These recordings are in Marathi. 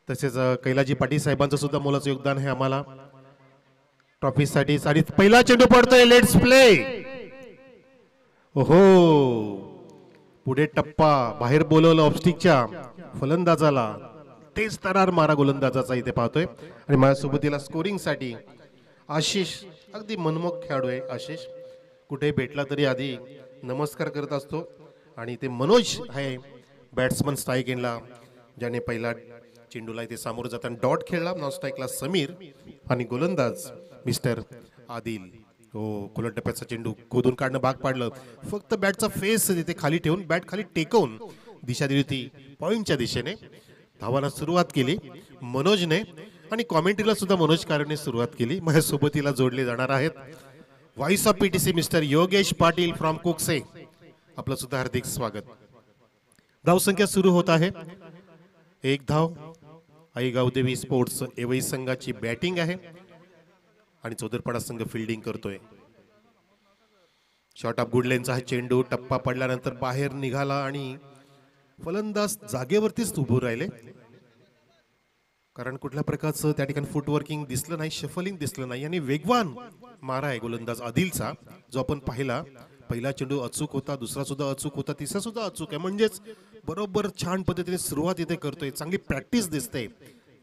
तसेच कैलाजी पाटील साहेबांचं सुद्धा मोलाचं योगदान आहे आम्हाला ट्रॉफीसाठी. आणि पहिला चेंडू पडतोय, लेट्स प्ले. ओहो, पुढे टप्पा बाहेर बोलवलं ऑफस्टिकच्या फलंदाजाला, तेच तरार मारा गोलंदाजाचा इथे पाहतोय. आणि माझ्यासोबतीला स्कोरिंगसाठी आशिष, अगदी मनमोहक खेळाडू आहे आशिष, कुठे भेटला तरी आधी नमस्कार करत असतो. आणि ते मनोज आहे बॅट्समन स्ट्राईक एंडला, ज्याने पहिला चेंडूला इथे सामोरं जाताना डॉट खेळला. नॉन स्ट्राईकला समीर आणि गोलंदाज मिस्टर आदिल. हो, खुल्या टप्प्याचा चेंडू खोदून काढणं भाग पाडलं. फक्त बॅटचा फेस तिथे खाली ठेवून बॅट खाली टेकवून दिशा दिली होती पॉइंटच्या दिशेने. धावाला सुरुवात केली मनोजने आणि कॉमेंट्रीला सुद्धा मनोज कारणे सुरुवात केली. माझ्यासोबतीला जोडले जाणार आहेत voice of PTC mister Yogesh Patil from Kukse. आपलं सुद्धा हार्दिक स्वागत. धावसंख्या सुरू होत आहे. एक धाव. आई गावदेवी स्पोर्ट्स एवई संघाची बॅटिंग आहे आणि चौदरपाडा संघ फिल्डिंग करतोय. शॉर्ट ऑफ गुडलेनचा हा चेंडू टप्पा पडल्यानंतर बाहेर निघाला आणि फलंदाज जागेवरतीच उभे राहिले, कारण कुठल्या प्रकारचं त्या ठिकाणी फुटवर्किंग दिसलं नाही, शफलिंग दिसलं नाही. आणि वेगवान मारा आहे गोलंदाज आदिलचा, जो आपण पाहिला. पहिला चेंडू अचूक होता, दुसरा सुद्धा अचूक होता, तिसरा सुद्धा अचूक आहे. म्हणजेच बरोबर छान पद्धतीने सुरुवात इथे करतोय, चांगली प्रॅक्टिस दिसते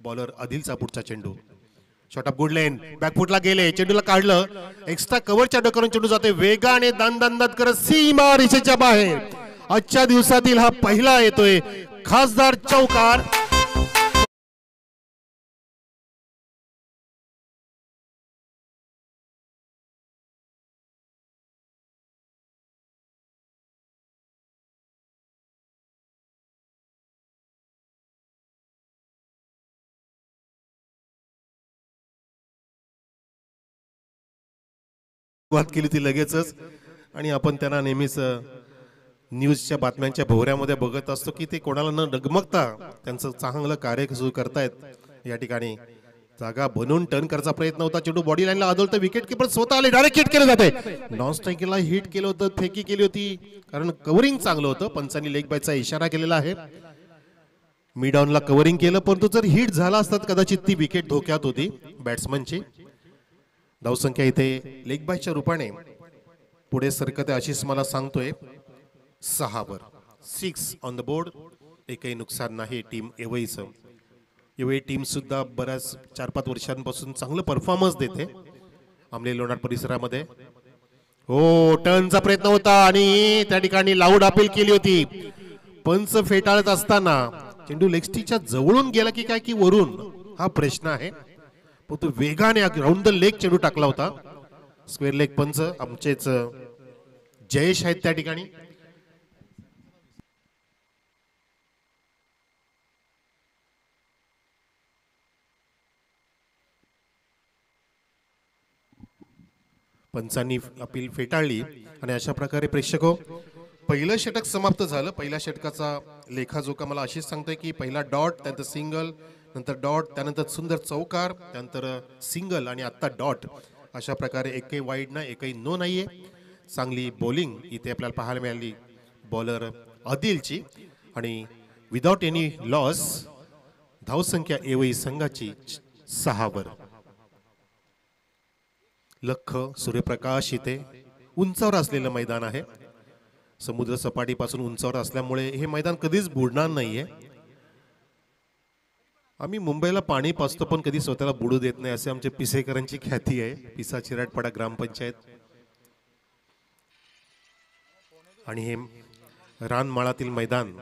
बॉलर आदिलचा. पुढचा चेंडू शॉर्ट ऑफ गुड लेन, बॅकफुटला गेले, चेंडूला काढलं, एक्स्ट्रा कव्हरच्या डोक्यावरून चेंडू जातोय वेगाने, दांदांदात करत सीमा रेषेच्या बाहेर. आजच्या दिवसातील हा पहिला येतोय खासदार चौकार. सुरुवात केली ती लगेचच. आणि आपण त्यांना नेहमीच न्यूजच्या बातम्यांच्या भोवऱ्यामध्ये बघत असतो की ते कोणाला न डगमगता त्यांचं चांगलं कार्य सुरू करतायत. या ठिकाणी जागा बनवून टर्न करायचा प्रयत्न होता, चेंडू बॉडी लाईनला आदळतो, विकेट किपर स्वतः आले, डायरेक्ट हिट केलं जाते. नॉन स्ट्राईकला हिट केलं होतं, फेकी केली होती, कारण कव्हरिंग चांगलं होतं. पंचांनी लेग बायचा इशारा केलेला आहे. मिड डाऊनला कव्हरिंग केलं, परंतु जर हिट झाला असतात कदाचित ती विकेट धोक्यात होती बॅट्समनची. धावसंख्या इथे लेग बायच्या रूपाने पुढे सरकते आशिष मला सांगतोय 6 वर. 6 ऑन द बोर्ड. एकही नुकसान नाही टीम एवईचं. एवई टीम सुद्धा बऱ्याच 4-5 वर्षांपासून चांगलं परफॉर्मन्स देते आमले लोणार परिसरामध्ये. हो, टर्नचा प्रयत्न होता आणि त्या ठिकाणी लाऊड अपील केली होती. पंच फेटाळत असताना चेंडू लेगस्टीच्या जवळून गेला की काय की वरून, हा प्रश्न आहे. तो वेगाने राऊंड द लेग चेंडू टाकला होता. स्क्वेअर लेग पंच आमचेच जयेश आहेत त्या ठिकाणी. पंचांनी अपील फेटाळली आणि अशा प्रकारे प्रेक्षको पहिलं षटक समाप्त झालं. पहिल्या षटकाचा लेखाजोखा मला अशीच सांगतोय की पहिला डॉट, त्यानंतर सिंगल, नंतर डॉट, त्यानंतर सुंदर चौकार, त्यानंतर सिंगल आणि आता डॉट. अशा प्रकारे एकही वाईड नाही, एकही नो नाहीये. चांगली बॉलिंग इथे आपल्याला पाहायला मिळाली बॉलर आदिलची. आणि विदाउट एनी लॉस धावसंख्या एवई संघाची 6 वर. लख सूर्यप्रकाश इथे उंचावर असलेलं मैदान आहे. समुद्र सपाटीपासून उंचावर असल्यामुळे हे मैदान कधीच बुडणार नाहीये. आम्ही मुंबईला पाणी पाचतो पण कधी स्वतःला बुडू देत नाही, असे आमचे पिसेकरांची ख्याती आहे. पिसा चिराटपाडा ग्रामपंचायत. आणि हे रानमाळातील मैदान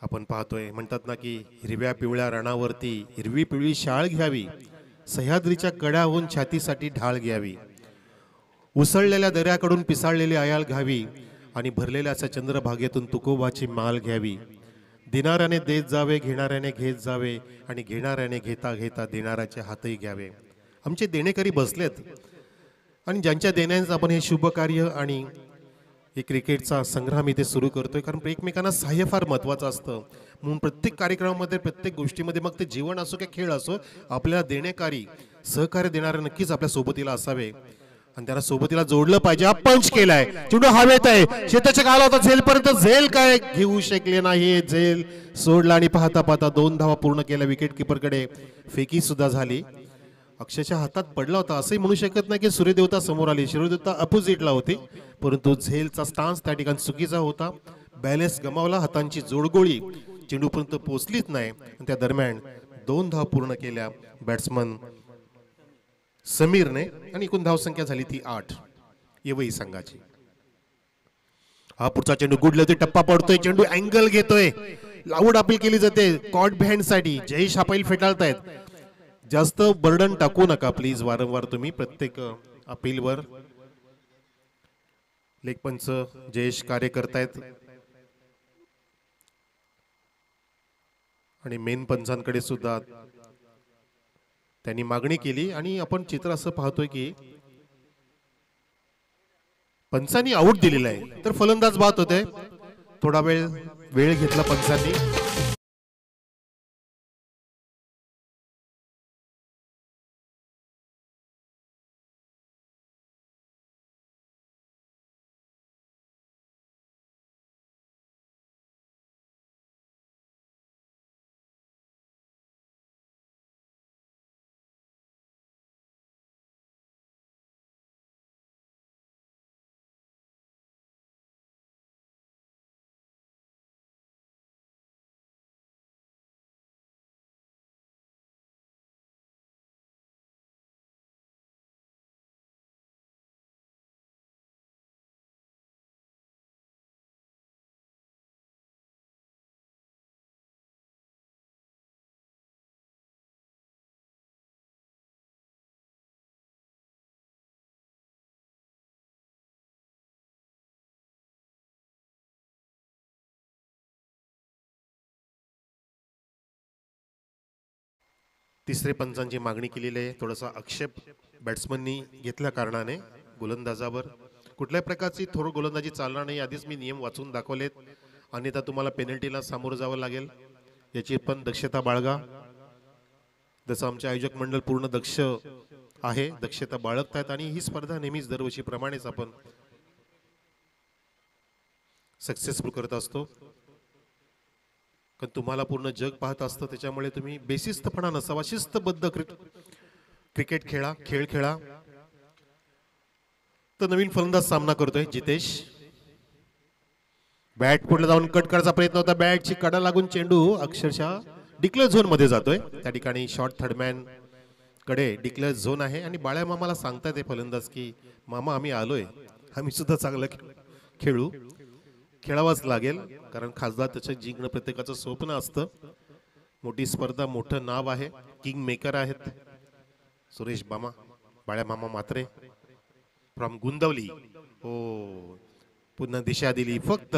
आपण पाहतोय. म्हणतात ना की हिरव्या पिवळ्या रणावरती हिरवी पिवळी शाळ घ्यावी, सह्याद्रीच्या कड्याहून छातीसाठी ढाळ घ्यावी, उसळलेल्या दऱ्याकडून पिसाळलेली आयाल घ्यावी आणि भरलेल्या अशा चंद्रभागेतून तुकोबाची माल घ्यावी. देणाऱ्याने देत जावे, घेणाऱ्याने घेत जावे आणि घेणाऱ्याने घेता घेता देणाऱ्याचे हातही घ्यावे. आमचे देणेकरी बसलेत आणि ज्यांच्या देण्याचं आपण हे शुभ कार्य आणि हे क्रिकेटचा संग्राम इथे सुरू करतोय, कारण एकमेकांना सहाय्य फार महत्त्वाचं असतं. म्हणून प्रत्येक कार्यक्रमामध्ये, प्रत्येक गोष्टीमध्ये, मग ते जीवन असो किंवा खेळ असो, आपल्याला देणेकारी सहकार्य देणारे नक्कीच आपल्या सोबतीला असावे. आणि त्याला सोबतीला जोडलं पाहिजे. हा पंच केलाय, चेंडू हवेत आहे, शेताच्या आला होता झेलपर्यंत, झेल काय घेऊ शकले नाही, झेल सोडला आणि पाहता पाहता 2 धावा पूर्ण केल्या. विकेट किपरकडे फेकी सुद्धा झाली, अक्षरशः हातात पडला होता. असंही म्हणू शकत नाही की सूर्यदेवता समोर आली, सूर्यदेवता अपोजिटला होती, परंतु झेलचा स्टान्स त्या ठिकाणी चुकीचा होता. बॅलेन्स गमावला, हातांची जोडगोळी चेंडूपर्यंत पोहोचलीच नाही. त्या दरम्यान 2 धावा पूर्ण केल्या बॅट्समन समीरने आणि एकूण धावसंख्या झाली ती 8 येवई संघाची. हा पुढचा चेंडू गुडलवती, टप्पा पडतोय, चेंडू अँगल घेतोय, लाऊड अपील केली जाते कॉट बिहाइंड साठी. जयेश अपील फेटाळतायत. जास्त बर्डन टाकू नका प्लीज, वारंवार तुम्ही प्रत्येक अपीलवर. लेखपंच जयेश कार्य करतायत आणि मेन पंचांकडे सुद्धा त्यांनी मागणी केली आणि आपण चित्र असं पाहतोय की पंचांनी आऊट दिलेला आहे, तर फलंदाज बाद होते. थोडा वेळ घेतला पंचांनी. तिसरे पंचांची मागणी केलेली आहे. थोडासा आक्षेप बॅट्समननी घेतल्या कारणाने गोलंदाजावर कुठल्याही प्रकारची थोडं गोलंदाजी चालणार नाही. आधीच मी नियम वाचून दाखवलेत, अन्यथा तुम्हाला पेनल्टीला सामोरं जावं लागेल, याची पण दक्षता बाळगा. जसं आमचे आयोजक मंडळ पूर्ण दक्ष आहे, दक्षता बाळगतायत आणि ही स्पर्धा नेहमीच दरवर्षीप्रमाणेच आपण सक्सेसफुल करत असतो. कारण तुम्हाला पूर्ण जग पाहत असतं, त्याच्यामुळे तुम्ही बेशिस्तपणा नसावा, शिस्तबद्ध क्रिकेट खेळ खेळा. तर नवीन फलंदाज सामना करतोय जितेश. बॅट पुढे जाऊन कट करायचा प्रयत्न होता, बॅटची कडा लागून चेंडू अक्षरशः डिक्लेअर झोन मध्ये जातोय. त्या ठिकाणी शॉर्ट थर्डमॅन कडे डिक्लेअर झोन आहे आणि बाळ्या मामाला सांगतायत ते फलंदाज की मामा आम्ही आलोय, आम्ही सुद्धा चांगलं खेळू, खेळावाच लागेल, कारण खासदार त्याचं जिंकणं प्रत्येकाचं स्वप्न असतं. मोठी स्पर्धा, मोठं नाव आहे, किंग मेकर आहेत सुरेश बामा, बाळ्या मामा मात्रे फ्रॉम गुंदवली. हो, पुन्हा दिशा दिली फक्त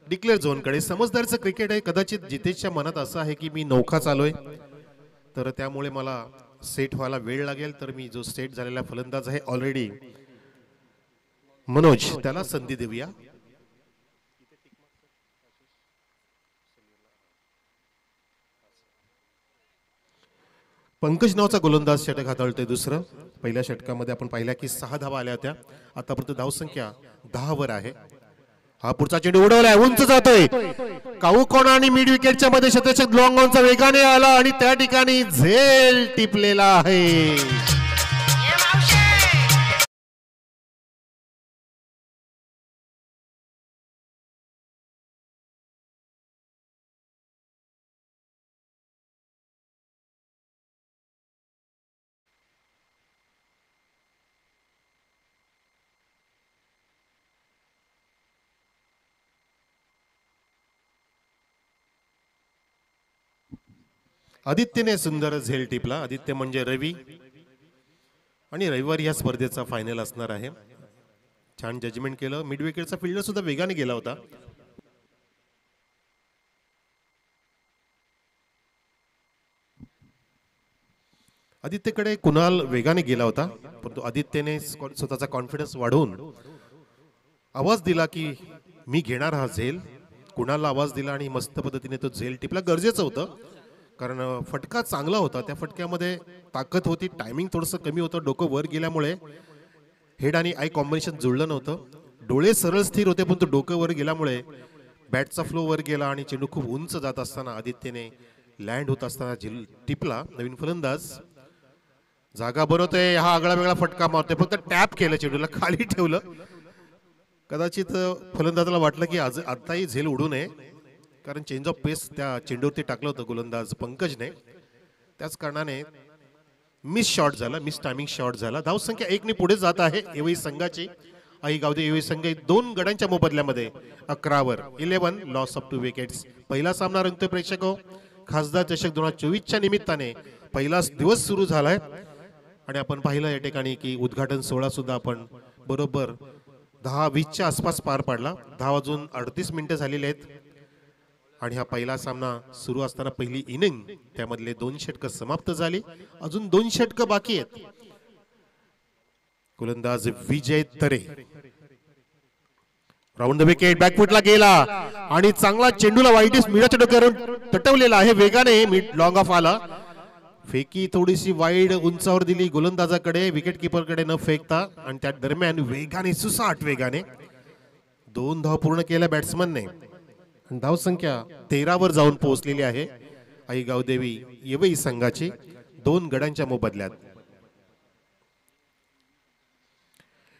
डिक्लेअर झोन कडे. समजदारचं क्रिकेट आहे. कदाचित जितेशच्या मनात असं आहे की मी नौखा चालोय, तर त्यामुळे मला सेट व्हायला वेळ लागेल, तर मी जो सेट झालेला फलंदाज आहे ऑलरेडी मनोज, त्याला संधी देऊया. पंकज नावाचा गोलंदाज षटक हाताळतोय दुसरं. पहिल्या षटकामध्ये आपण पाहिल्या की 6 धावा आल्या होत्या, आतापर्यंत धावसंख्या 10 वर आहे. हा पुढचा चेंडू उडवलाय, उंच जातोय, काऊ कोणा आणि मिड विकेटच्या मध्ये शतक लॉंग ऑनचा वेगाने आला आणि त्या ठिकाणी झेल टिपलेला आहे. आदित्यने सुंदर झेल टिपला. आदित्य म्हणजे रवी, आणि रविवारी या स्पर्धेचा फायनल असणार आहे. छान जजमेंट केलं. मिड विकेटचा फिल्डर सुद्धा वेगाने गेला होता. आदित्यकडे कुणाल वेगाने गेला होता, परंतु आदित्यने स्वतःचा कॉन्फिडन्स वाढवून आवाज दिला की मी घेणार हा झेल. कुणालला आवाज दिला आणि मस्त पद्धतीने तो झेल टिपला. गरजेचं होतं, कारण फटका चांगला होता, त्या फटक्यामध्ये ताकद होती, टायमिंग थोडंसं कमी होतं, डोकं वर गेल्यामुळे हेड आणि आय कॉम्बिनेशन जुळलं नव्हतं. डोळे सरळ स्थिर होते पण तो डोकं वर गेल्यामुळे बॅटचा फ्लो वर गेला आणि चेंडू खूप उंच जात असताना आदित्यने लँड होत असताना टिपला. नवीन फलंदाज जागा बनवतोय, हा आगळा वेगळा फटका मारतोय, फक्त टॅप केलं चेंडूला, खाली ठेवलं. कदाचित फलंदाजाला वाटलं की आज आताही झेल उडू नये, कारण चेंज ऑफ पेस त्या चेंडूवरती टाकलं होतं गोलंदाज पंकजने. त्याच कारणाने मिस शॉट झाला, मिस टायमिंग शॉट झाला. धावसंख्या 1 ने पुढे जात आहे एवई संघाची. आई गावदे एवई संघ 2 गड्यांच्या मोबदल्यामध्ये 11 वर 11 लॉस ऑफ 2 विकेट्स. पहिला सामना रंगतोय प्रेक्षको. खासदार चषक 2024च्या निमित्ताने पहिलाच दिवस सुरू झालाय आणि आपण पाहिलं या ठिकाणी की उद्घाटन सोहळा सुद्धा आपण बरोबर 10:20च्या आसपास पार पाडला. 10:38 झालेले आहेत आणि हा पहिला सामना सुरू असताना पहिली इनिंग त्यामधले 2 षटकं समाप्त झाली. अजून 2 षटकं बाकी आहेत. गोलंदाज विजय तरे राऊंड द विकेट, बॅकफुटला गेला आणि चांगला चेंडूला वाईट मिडाच्या डोक्यावरून तटवलेला आहे. वेगाने मिड लॉंग ऑफ आला. फेकी थोडीशी वाईड उंचावर दिली गोलंदाजाकडे, विकेट किपरकडे न फेकता, आणि त्या दरम्यान वेगाने सुसाट वेगाने 2 धाव पूर्ण केल्या बॅट्समनने. धावसंख्या 13 वर जाऊन पोहोचलेली आहे आई गावदेवी येवई संघाची 2 गड्यांच्या मोबदल्यात.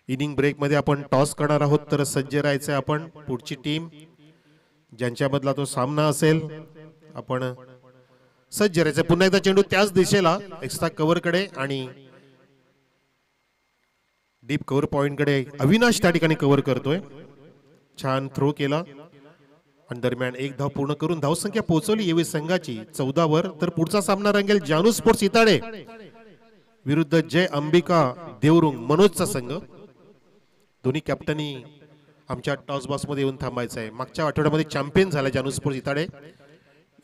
इनिंग ब्रेक मध्ये आपण टॉस करणार आहोत, तर सज्ज राहायचे आपण. पुढची टीम ज्यांच्या बदला तो सामना असेल आपण सज्ज राहायचे. पुन्हा एकदा चेंडू त्याच दिशेला एक्स्ट्रा कव्हर कडे आणि डीप कव्हर पॉइंट कडे अविनाश त्या ठिकाणी कव्हर करतोय. छान थ्रो केला आणि दरम्यान 1 धाव पूर्ण करून धावसंख्या पोहोचवली येवई संघाची 14 वर. तर पुढचा सामना रंगेल जानू स्पोर्ट्स इताडे विरुद्ध जय अंबिका देवरुंग मनोजचा संघ. दोन्ही कॅप्टनी आमच्या टॉस बॉक्स मध्ये येऊन थांबायचं आहे. मागच्या आठवड्यामध्ये चॅम्पियन झाला जानू स्पोर्ट्स इताडे.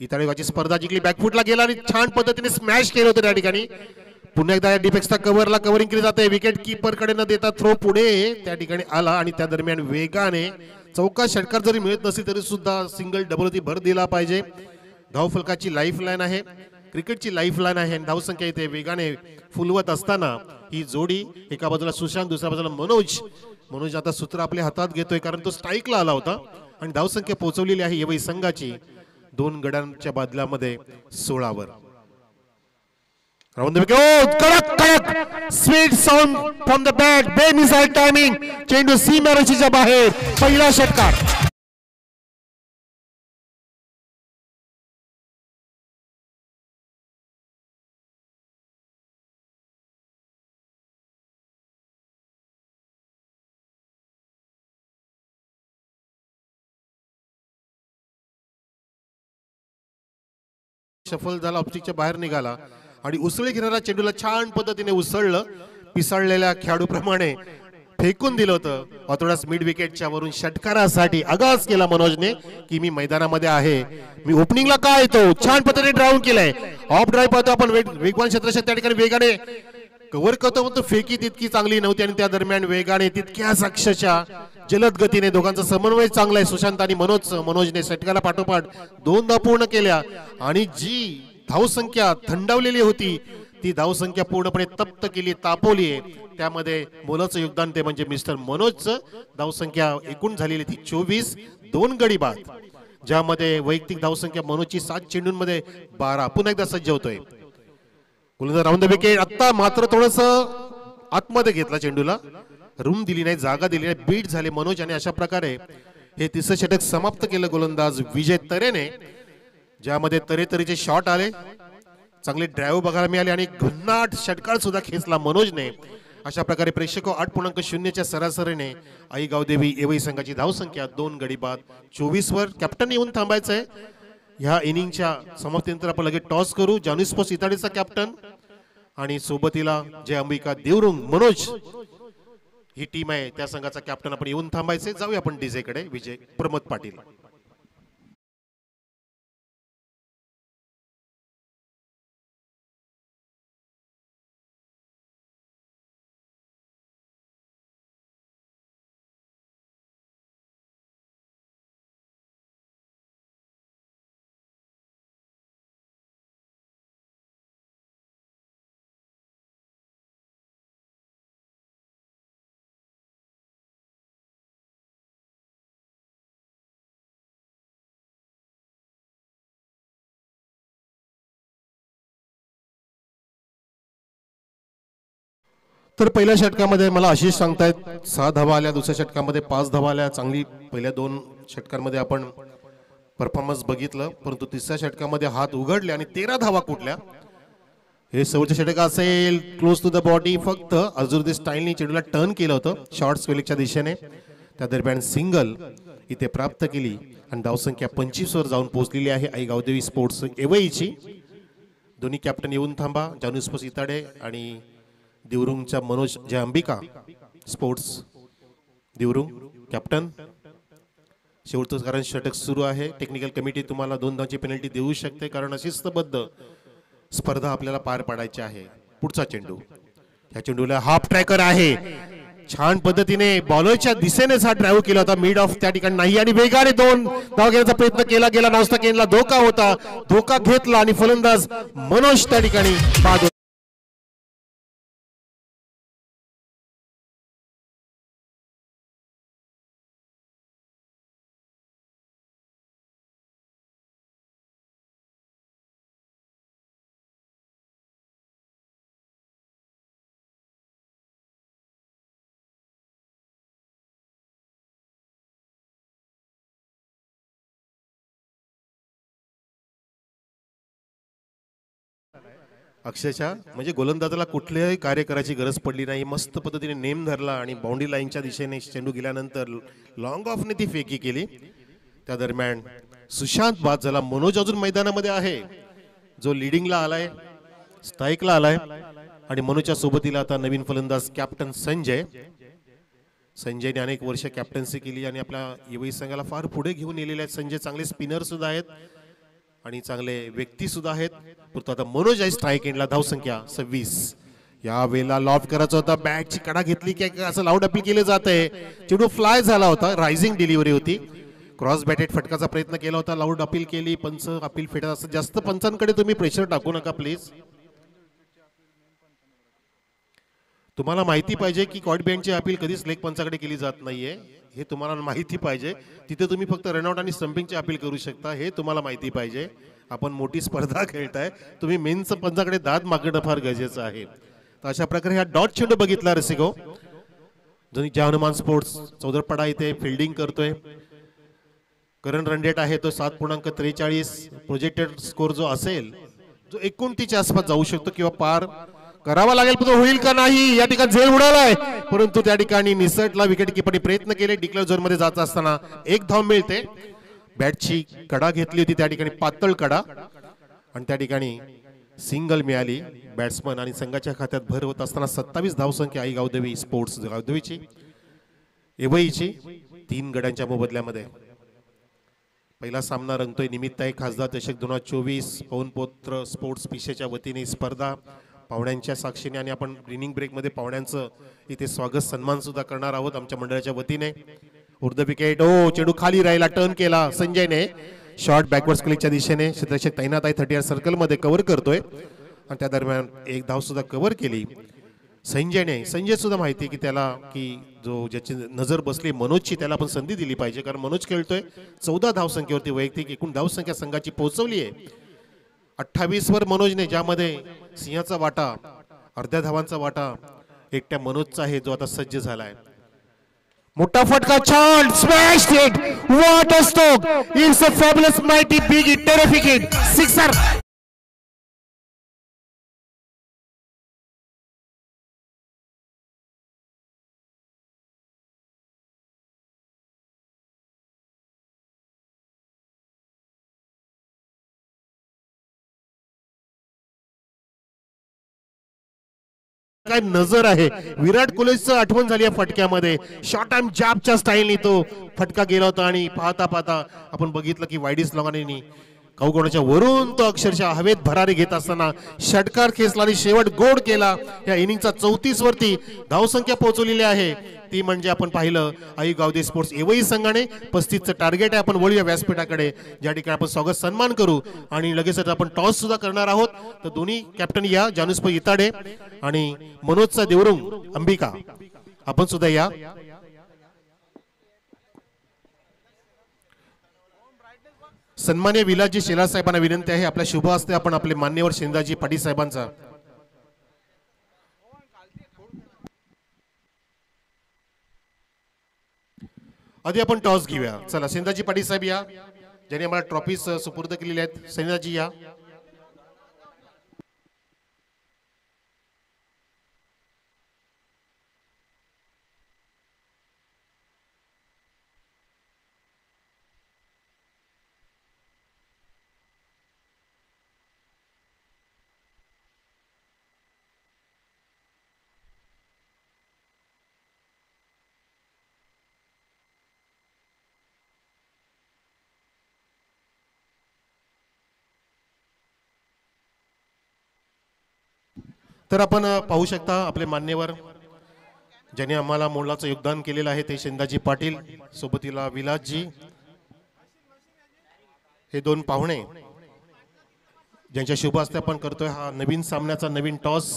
इताडेची स्पर्धा जिंकली, बॅकफुटला गेला आणि छान पद्धतीने स्मॅश केलं होतं त्या ठिकाणी. पुन्हा एकदा डिफेक्सच्या कव्हरला कव्हरिंग केली जाते. विकेट किपर कडे न देता थ्रो पुढे त्या ठिकाणी आला आणि त्या दरम्यान वेगाने चौका षटकार जरी मिळत नसेल तरी सुद्धा सिंगल डबल ती भर दिला पाहिजे. धावफलकाची लाईफ लाईन आहे, क्रिकेटची लाईफ लाईन आहे. धावसंख्या इथे वेगाने फुलवत असताना ही जोडी, एका बाजूला सुशांत दुसऱ्या बाजूला मनोज आता सूत्र आपल्या हातात घेतोय कारण तो स्ट्राईकला आला होता आणि धावसंख्या पोहोचवलेली आहे येवई संघाची 2 गड्यांच्या बदल्यामध्ये 16 वर. राऊंड द विकेट, कडक कडक sweet sound from the bat, बेमिसाइल टायमिंग, चेंडू सीमारेषेच्या बाहेर, पहिला षटकार. शफल झाला, ऑप्टिकच्या बाहेर निघाला आणि उसळी घेणारा चेंडूला छान पद्धतीने उसळलं. पिसाळलेल्या खेळाडूप्रमाणे फेकून दिलं होतं. ऑर्थोडॉक्स मिड विकेटच्या वरून षटकारासाठी आगास केला मनोजने की मी मैदानामध्ये आहे, मी ओपनिंगला काय येतो. छान पद्धतीने ड्राइव्ह केलंय. ऑफ ड्राइव्ह पाहतो आपण, वेगवान क्षेत्ररक्षक त्या ठिकाणी वेगाने कव्हर करतो, पण फेकी तितकी चांगली नव्हती आणि त्या दरम्यान वेगाने तितक्याच अक्षरशः जलद गतीने दोघांचा समन्वय चांगला आहे सुशांत आणि मनोजने षटकाला पाठोपाठ 2 धाव पूर्ण केल्या आणि जी धावसंख्या थंडावलेली होती ती धावसंख्या पूर्णपणे तप्त केली, तापवली आहे. त्यामध्ये मोलाचं योगदान ते म्हणजे मिस्टर मनोजचं. धावसंख्या एकूण झालेली ती 24, 2 गडी बाद, ज्यामध्ये वैयक्तिक धावसंख्या मनोजची 7 चेंडूंमध्ये 12. पुन्हा एकदा सज्ज होतोय गोलंदाज. राऊंड द विकेट, आता मात्र थोडस आतमध्ये घेतला चेंडूला, रूम दिली नाही, जागा दिली नाही, बीट झाले मनोज आणि अशा प्रकारे हे तिसरं षटक समाप्त केलं गोलंदाज विजय तरेने, ज्यामध्ये तरेतरीचे शॉट आले, चांगले ड्राइव्ह बघायला मिळाले आणि घन्नाट षटकार सुद्धा खेचला मनोजने. अशा प्रकारे प्रेक्षक 8.0च्या सरासरीने आई गावदेवी येवई संघाची धावसंख्या 2 गडी बाद 24 वर. कॅप्टन येऊन थांबायचंय. ह्या इनिंगच्या समाप्तीनंतर आपण लगेच टॉस करू. जानू स्पोर्ट्स इताडीचा कॅप्टन आणि सोबतीला जय अंबिका देवरुंग मनोज ही टीम आहे, त्या संघाचा कॅप्टन आपण येऊन थांबायचे. जाऊया आपण डीजे कडे. विजय प्रमोद पाटील. तर पहिल्या षटकामध्ये मला आशिष सांगतायत 6 धावा आल्या, दुसऱ्या षटकामध्ये 5 धावा आल्या. चांगली पहिल्या 2 षटकांमध्ये आपण परफॉर्मन्स बघितलं, परंतु तिसऱ्या षटकामध्ये हात उघडले आणि 13 धावा कुठल्या. हे शेवटचं षटक असेल, क्लोज टू द बॉडी. फक्त अझरुद्दीन स्टाईलनी चेंडूला टर्न केलं होतं शॉर्ट स्क्वेलिकच्या दिशेने. त्या दरम्यान सिंगल इथे प्राप्त केली आणि धावसंख्या 25 वर जाऊन पोहोचलेली आहे आई गावदेवी स्पोर्ट्स एवईची. दोन्ही कॅप्टन येऊन थांबा, जानुस्पस इताडे आणि देवरुंगच्या मनोज जय अंबिका स्पोर्ट्स देवरुंग कॅप्टन. शेवटचं कारण षटक सुरू आहे. टेक्निकल कमिटी तुम्हाला 2 धावांची पेनल्टी देऊ शकते, कारण शिस्तबद्ध स्पर्धा आपल्याला पार पाडायची आहे. पुढचा चेंडू, ह्या चेंडूला हाफ ट्रॅकर आहे. छान पद्धतीने बॉलरच्या दिशेनेच हा ड्राईव्ह केला होता. मिड ऑफ त्या ठिकाणी नाही आणि वेगाने 2 धावा घेण्याचा प्रयत्न केला गेला. नास्ताकेनला धोका होता, धोका घेतला आणि फलंदाज मनोज त्या ठिकाणी बाद. अक्षरशः म्हणजे गोलंदाजाला कुठल्याही कार्य करायची गरज पडली नाही. मस्त पद्धतीने नेम धरला आणि बाउंड्री लाईनच्या दिशेने चेंडू गेल्यानंतर लॉंग ऑफने ती फेकी केली. त्या दरम्यान सुशांत बाद झाला. मनोज अजून मैदानामध्ये आहे, जो लिडिंगला आलाय, स्ट्राईकला आलाय. आणि मनोजच्या सोबतीला आता नवीन फलंदाज कॅप्टन संजय. संजयने अनेक वर्ष कॅप्टन्सी केली आणि आपल्या एवई संघाला फार पुढे घेऊन गेलेले आहेत. संजय चांगले स्पिनर सुद्धा आहेत आणि चांगले व्यक्ती सुद्धा आहेत. परंतु आता मनोज आहे स्ट्राईक एंडला. धावसंख्या 26. या वेळेला लॉफ्ट करायचा होता, बॅटची कडा घेतली की असं लाऊड अपील केलं जात आहे. चेंडू फ्लाय झाला होता, रायझिंग डिलिव्हरी होती. क्रॉस बॅटेड फटकाचा प्रयत्न केला होता, लाऊड अपील केली. पंच अपील फेटत असं जास्त पंचांकडे तुम्ही प्रेशर टाकू नका प्लीज. तुम्हाला माहिती पाहिजे की कॉट बँडची अपील कधीच लेग पंचाकडे केली जात नाहीये, हे तुम्हाला माहिती पाहिजे. तिथे तुम्ही फक्त रनआउट आणि स्टंपिंगची अपील करू शकता, हे तुम्हाला माहिती पाहिजे. आपण मोठी स्पर्धा खेळताय, तुम्ही मेन्स पंचाकडे दाद मागणं फार गरजेचं आहे. तर अशा प्रकारे हा डॉट चेंडू बघितला रसिको. जय हनुमान स्पोर्ट्स चौदरपडा इथे फिल्डिंग करतोय. करंट रन रेट आहे तो 7.43. प्रोजेक्टेड स्कोर जो असेल जो 29च्या आसपास जाऊ शकतो किंवा पार करावा लागेल, पण होईल का नाही या ठिकाणी झेल उडालाय. परंतु त्या ठिकाणी निसटला. विकेट किपरने प्रयत्न केले. डिक्लेअर झोन मध्ये जात असताना 1 धाव मिळते. बॅटची कडा घेतली होती त्या ठिकाणी, पातळ कडा, आणि त्या ठिकाणी सिंगल मिळाली बॅट्समन. आणि संघाच्या खात्यात भर होत असताना 27 धावसंख्या आई गावदेवी स्पोर्ट्स गावदेवीची एवईची 3 गड्यांच्या मोबदल्यामध्ये. पहिला सामना रंगतोय. निमित्त आहे खासदार चषक 2024 पवनपुत्र स्पोर्ट्स पिशेच्या वतीने स्पर्धा पाहुण्यांच्या साक्षीने, आणि आपण इनिंग ब्रेकमध्ये पाहुण्यांचं इथे स्वागत सन्मान सुद्धा करणार आहोत आमच्या मंडळाच्या वतीने. उर्ध विकेट, ओ चेंडू खाली राहिला, टर्न केला संजयने. शॉर्ट बॅकवर्ड क्लिकच्या दिशेने क्षेत्ररक्षक तैनात आहे 30 सर्कल मध्ये, कव्हर करतोय आणि त्या दरम्यान 1 धाव सुद्धा कव्हर केली संजयने. संजय सुद्धा माहिती की त्याला की जो ज्याची नजर बसली मनोजची, त्याला आपण संधी दिली पाहिजे, कारण मनोज खेळतोय. 14 धावसंख्येवरती वैयक्तिक एकूण धावसंख्या संघाची पोहोचवली आहे 28 वर मनोजने, ज्यामध्ये सिंहाचा वाटा, अर्ध्या धावांचा वाटा एकट्या मनोजचा आहे, जो आता सज्ज झालाय. मोठा फटका, छान smash hit, what a stroke, it's a fabulous mighty big hit, terrific hit, sixer. काय नजर आहे. विराट कोहलीचं आठवण झाली या फटक्यामध्ये. शॉर्ट टाइम जॅबच्या स्टाईलनी तो फटका गेला होता आणि पाहता पाहता आपण बघितलं की वाईडीस लॉंगाने कौगोणाच्या वरून तो अक्षरशः हवेत भरारी घेत असताना षटकार खेचला आणि शेवट गोड केला. या इनिंगचा 34 वरती धावसंख्या पोहोचवलेली आहे, ती म्हणजे आपण पाहिलं आई गावदेवी स्पोर्ट्स एवई संघाने 35चं टार्गेट आहे. आपण वळूया व्यासपीठाकडे, ज्या ठिकाणी आपण स्वागत सन्मान करू आणि लगेचच आपण टॉस सुद्धा करणार आहोत. तर दोन्ही कॅप्टन या, जानुस्प इताडे आणि मनोजचा देवरुंग अंबिका, आपण सुद्धा या. सन्मान्य विलाजी शेलार साहेबांना विनंती आहे, आपल्या शुभ हस्ते आपण आपले मान्यवर शेंदाजी पाटील साहेबांचा आधी आपण टॉस घेऊया. चला सेंदाजी पाटील साहेब या, ज्यांनी आम्हाला ट्रॉफीज सुपूर्द केलेल्या आहेत. सेंदाजी या. तर आपण पाहू शकता आपले मान्यवर ज्यांनी आम्हाला मोलाचं योगदान केलेलं आहे ते सेंदाजी पाटील, सोबतीला विलासजी, हे दोन पाहुणे ज्यांच्या शुभ हस्ते आपण करतोय हा नवीन सामन्याचा नवीन टॉस.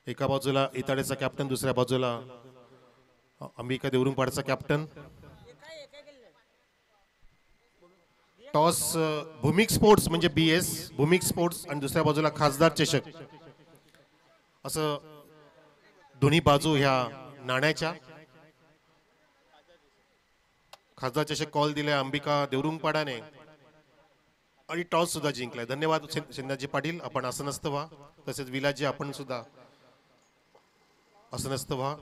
एका बाजूला इताडेचा कॅप्टन, दुसऱ्या बाजूला अंबिका देवरुंगपाडचा कॅप्टन. टॉस भूमिक स्पोर्ट्स म्हणजे BS भूमिक स्पोर्ट्स आणि दुसऱ्या बाजूला खासदार चषक, असं दोन्ही बाजू ह्या नाण्याच्या. खासदार चषक कॉल दिलाय अंबिका देवरुंगपाडाने आणि टॉस सुद्धा जिंकलाय. धन्यवाद सेंदाजी पाटील, आपण आसनस्थ व्हा. तसेच विलासजी आपण सुद्धा आसनस्थ व्हा.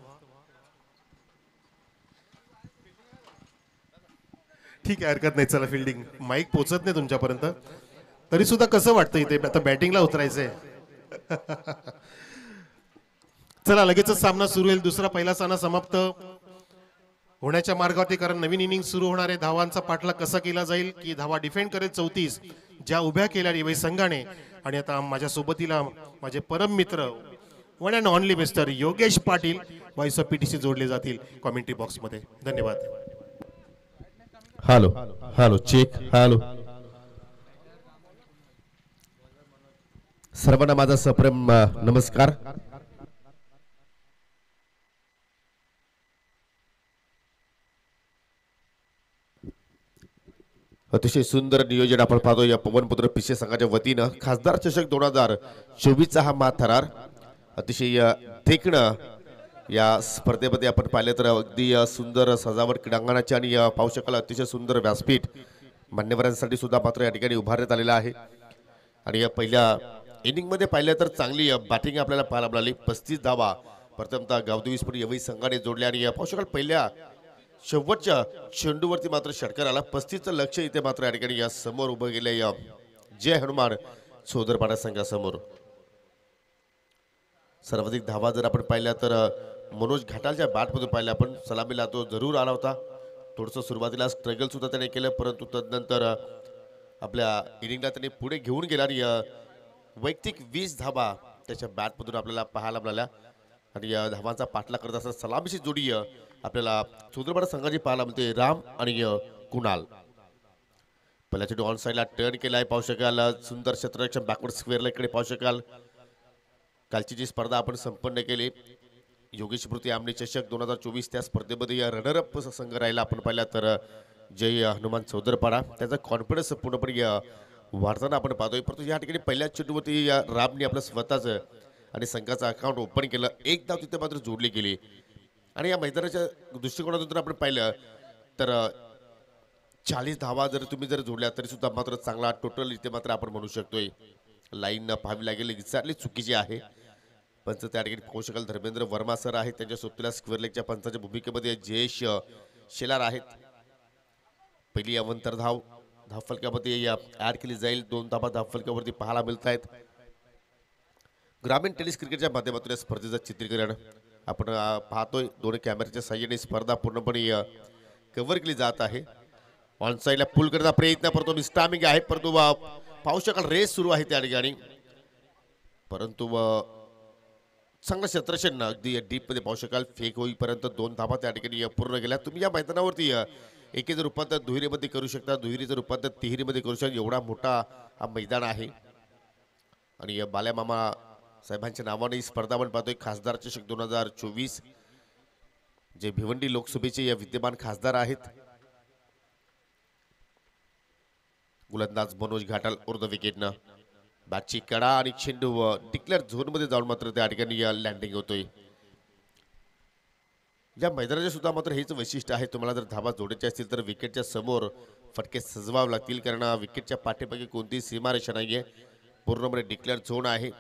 ठीक आहे, हरकत नाही. चला फिल्डिंग माईक पोचत नाही तुमच्यापर्यंत, तरी सुद्धा कसं वाटतं इथे आता बॅटिंगला उतरायचंय. चला लगेचच सामना सुरू होईल. दुसरा पहिला सामना समाप्त होण्याच्या मार्गावरती, कारण नवीन इनिंग सुरू होणार आहे. धावांचा पाठलाग कसा केला जाईल, की धावा डिफेंड करेल 34 ज्या उभ्या केल्या रिवाई संघाने. आणि आता माझ्या सोबतीला माझे परम मित्र one and only mister Yogesh Patil voice of PTC जोडले जातील कॉमेंट्री बॉक्समध्ये. धन्यवाद. Hello hello check. हॅलो सर्वांना माझा सप्रेम नमस्कार. अतिशय सुंदर नियोजन आपण पाहतो या पवनपुत्र पिसे संघाच्या वतीनं. खासदार चषक 2024चा हा थरार अतिशय देखणं या स्पर्धेमध्ये आपण पाहिले तर अगदी सुंदर सजावट क्रीडांगणाची आणि पाहू शकाल अतिशय सुंदर व्यासपीठ मान्यवरांसाठी सुद्धा मात्र या ठिकाणी उभारण्यात आलेला आहे. आणि या पहिल्या इनिंगमध्ये पाहिलं तर चांगली बॅटिंग आपल्याला पाहायला मिळाली. 35 धावा प्रथमतः गावदेवीसपूर यवई संघाने जोडल्या आणि पाहू शकाल पहिल्या शेवटच्या चेंडूवरती मात्र षटकार आला. 35चं लक्ष इथे मात्र या ठिकाणी या समोर उभं गेले या जय हनुमान सोदरपाडा संघासमोर. सर्वाधिक धावा जर आपण पाहिल्या तर मनोज घाटालच्या बॅटमधून पाहिल्या आपण. सलामीला तो जरूर आला होता. थोडंसं सुरुवातीला स्ट्रगल सुद्धा त्याने केलं, परंतु तदनंतर आपल्या इनिंगला त्याने पुढे घेऊन गेला आणि वैयक्तिक 20 धावा त्याच्या बॅटमधून आपल्याला पाहायला मिळाल्या. आणि या धावांचा पाठलाग करत असताना सलामीची जोडी आपल्याला सुदरपाडा संघाची पाहायला मिळते. राम आणि कुणाल. पहिला चेंडू ऑन साईडला टर्न केलाय पाहू शकाल. सुंदर क्षेत्ररक्षण बॅकवर्ड स्क्वेअरला इकडे पाहू शकाल. कालची जी स्पर्धा आपण संपन्न केली योगेश स्मृती आमनी चषक 2024, त्या स्पर्धेमध्ये या रनरअप संघ राहिला आपण पाहिला तर जय हनुमान चौदरपाडा. त्याचा कॉन्फिडन्स पूर्णपणे वाढताना आपण पाहतोय. परंतु या ठिकाणी पहिल्या चेंडूवरती या रामने आपलं स्वतःचं आणि संघाचं अकाउंट ओपन केलं. एक धाव तिथे मात्र जोडली गेली. आणि या मैदानाच्या दृष्टिकोनातून जर आपण पाहिलं तर 40 धावा जर तुम्ही जर जोडल्या तरी सुद्धा मात्र चांगला टोटल इथे मात्र आपण म्हणू शकतोय. लाईन पाहावी लागेल एक्झॅक्टली चुकीची आहे. पंच त्या ठिकाणी पाहू शकाल धर्मेंद्र वर्मा सर आहेत. त्यांच्या सोबतीला स्क्वेअर लेगच्या पंचाच्या भूमिकेमध्ये जयेश शेलार आहेत. पहिली अवंतर धाव धावफलकामध्ये ऍड केली जाईल. 2 धावा धावफलकावरती पाहायला मिळत आहेत. ग्रामीण टेनिस क्रिकेटच्या माध्यमातून या स्पर्धेचं चित्रीकरण आपण पाहतोय. 2 कॅमेऱ्याच्या साहाय्याने स्पर्धा पूर्णपणे कव्हर केली जात आहे. ऑन साईडला पुल करण्याचा प्रयत्न परंतु मिस्टामिंग आहे. परंतु पाहू शकाल रेस सुरू आहे त्या ठिकाणी. परंतु चांगलं क्षेत्रक्षण अगदी डीप मध्ये पाहू शकाल. फेक होईपर्यंत 2 धावा त्या ठिकाणी पूर्ण केल्या. तुम्ही या मैदानावरती एकेचं रूपांतर दुहेरीमध्ये करू शकता, दुहेरीचं रूपांतर तिहेरीमध्ये करू शकता. एवढा मोठा हा मैदान आहे. आणि बाल्या मामा साहेबांच्या नावाने ही स्पर्धा आपण पाहतोय. खासदार चषक 2024 जे भिवंडी लोकसभेचे या विद्यमान खासदार आहेत. गोलंदाज मनोज घाटाल उर्ध विकेटनं बॅटची कडा आणि चेंडू डिक्लेअर झोन मध्ये जाऊन मात्र त्या ठिकाणी लँडिंग होतोय. ज्या मैदानाचे सुद्धा मात्र हेच वैशिष्ट्य आहे, तुम्हाला जर धाबा जोडायचे असतील तर विकेटच्या समोर फटके सजवावे लागतील, कारण विकेटच्या पाठीमागे कोणतीही सीमारेषा नाही आहे, पूर्णपणे डिक्लेअर झोन आहे.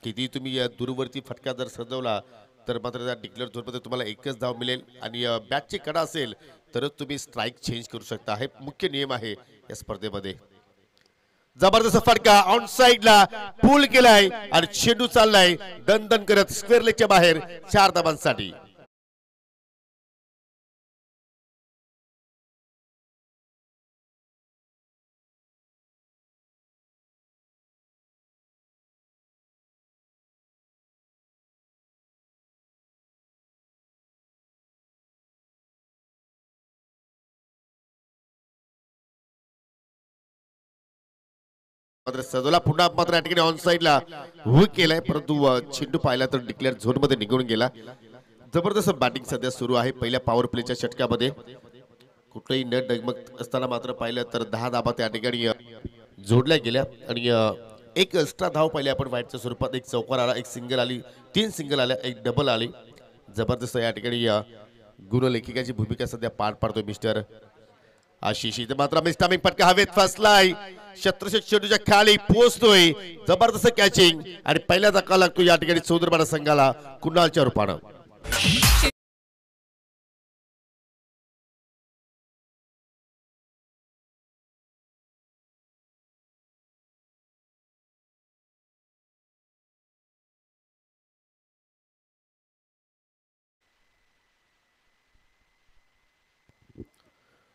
किती तुम्ही दूरवरती फटका जर सजवला तर मात्र त्या डिक्लेअर झोनमध्ये तुम्हाला एकच धाव मिळेल, आणि बॅटची कडा असेल तरच तुम्ही स्ट्राईक चेंज करू शकता. हे मुख्य नियम आहे या स्पर्धेमध्ये. जबरदस्त फटका ऑन साइडला पूल केलाय आणि चेंडू चाललाय दणदण करत स्क्वेअर लेगच्या बाहेर 4 धावांसाठी. मात्र सजोला पुन्हा मात्र या ठिकाणी ऑन साइडला हुक केलाय, परंतु चेंडू पाहिला तर डिक्लेअर झोन मध्ये निघून गेला. जबरदस्त बॅटिंग सध्या सुरू आहे पहिल्या पॉवर प्लेच्या षटकामध्ये. कुठेही न डगमगत असताना मात्र पाहिलं तर 10 धाबा त्या ठिकाणी जोडल्या गेल्या, आणि एक एक्स्ट्रा धाव पाहिले आपण वाईटच्या स्वरूपात. एक चौकार आला, एक सिंगल आली, 3 सिंगल आल्या, एक डबल आली. जबरदस्त या ठिकाणी गुणलेखिकाची भूमिका सध्या पार पाडतोय मिस्टर आशिष. इथे मात्र मिस्टामिंग फटका हवेत फसलाय, शत्रुशेठ चेंडूच्या खाली पोहोचतोय. जबरदस्त कॅचिंग आणि पहिला धक्का लागतो या ठिकाणी चौधरबाडा संघाला कुणालच्या रूपानं.